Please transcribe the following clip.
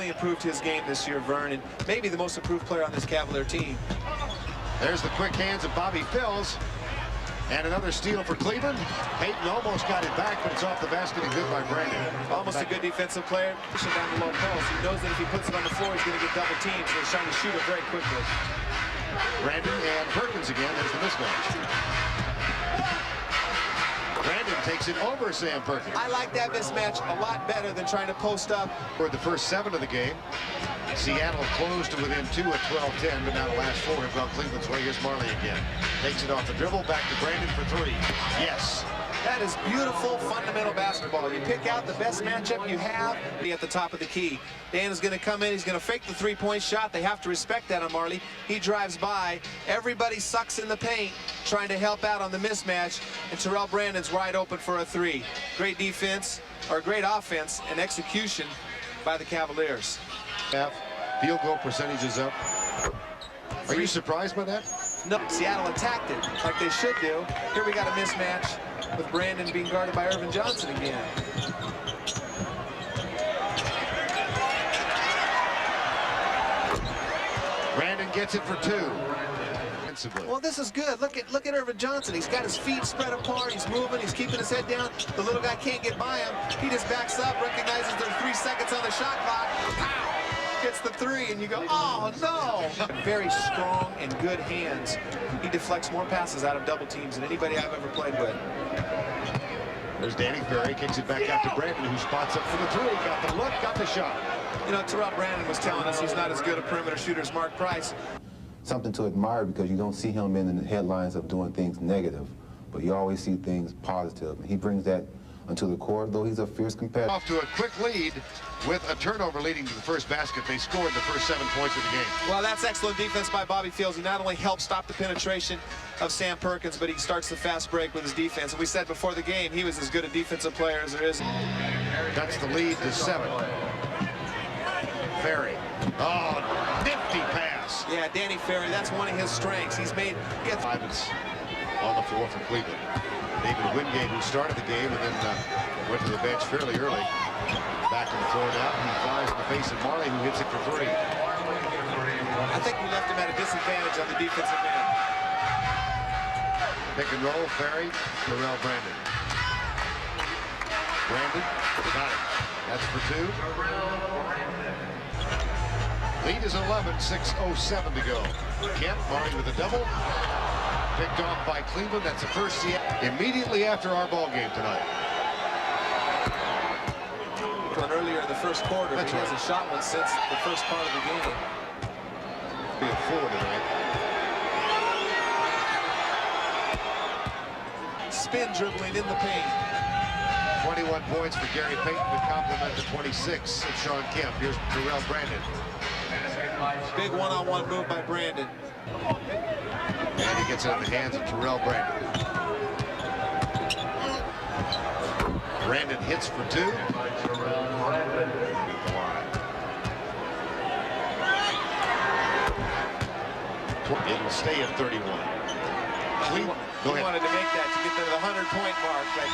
definitely improved his game this year, Vern, and maybe the most improved player on this Cavalier team. There's the quick hands of Bobby Phils. And another steal for Cleveland. Payton almost got it back, but it's off the basket and good by Brandon. Almost a good defensive player. Pushing down the low post. He knows that if he puts it on the floor, he's going to get double teamed, so he's trying to shoot it very quickly. Brandon and Perkins again. There's the mismatch. Brandon takes it over Sam Perkins. I like that mismatch a lot better than trying to post up. For the first 7 of the game, Seattle closed to within 2 at 12-10, but now the last 4 have gone Cleveland's way. Here's Marley again. Takes it off the dribble, back to Brandon for 3. Yes. That is beautiful, fundamental basketball. You pick out the best matchup you have, be at the top of the key. Dan is going to come in. He's going to fake the three-point shot. They have to respect that on Marley. He drives by. Everybody sucks in the paint, trying to help out on the mismatch, and Terrell Brandon's wide open for a 3. Great defense, or great offense and execution by the Cavaliers. Field goal percentage is up. Are you surprised by that? No, Seattle attacked it like they should do. Here we got a mismatch with Brandon being guarded by Irvin Johnson again. Brandon gets it for 2. Well, this is good. Look at Irvin Johnson. He's got his feet spread apart. He's moving. He's keeping his head down. The little guy can't get by him. He just backs up, recognizes there's 3 seconds on the shot clock. Pow! Gets the 3, and you go, oh, no! Very strong and good hands. He deflects more passes out of double teams than anybody I've ever played with. There's Danny Ferry, kicks it back out to Brandon, who spots up for the 3. Got the look, got the shot. You know, Terrell Brandon was telling us he's not as good a perimeter shooter as Mark Price. Something to admire because you don't see him in the headlines of doing things negative, but you always see things positive. And he brings that onto the court, though he's a fierce competitor. Off to a quick lead with a turnover leading to the first basket. They scored the first 7 points of the game. Well, that's excellent defense by Bobby Phils. He not only helps stop the penetration of Sam Perkins, but he starts the fast break with his defense. And we said before the game, he was as good a defensive player as there is. That's the lead to 7. Ferry. Oh, nifty pass. Yeah, Danny Ferry, that's one of his strengths. He's made... Ivans on the floor for Cleveland. David Wingate, who started the game and then went to the bench fairly early. Back to the floor now. He flies in the face of Marley, who hits it for 3. I think we left him at a disadvantage on the defensive end. Pick and roll, Ferry, Terrell Brandon. Brandon, got it. That's for 2. Lead is 11, 6:07 to go. Kemp, Marley with a double. Picked off by Cleveland. That's the first immediately after our ball game tonight. Earlier in the first quarter, That's right. He hasn't shot one since the first part of the game. Be a 4 tonight. Spin dribbling in the paint. 21 points for Gary Payton to complement the 26 of Sean Kemp. Here's Terrell Brandon. Big one-on-one move by Brandon. And he gets it in the hands of Terrell Brandon. Brandon hits for 2. It'll stay at 31. He wanted to make that to get to the 100-point mark. But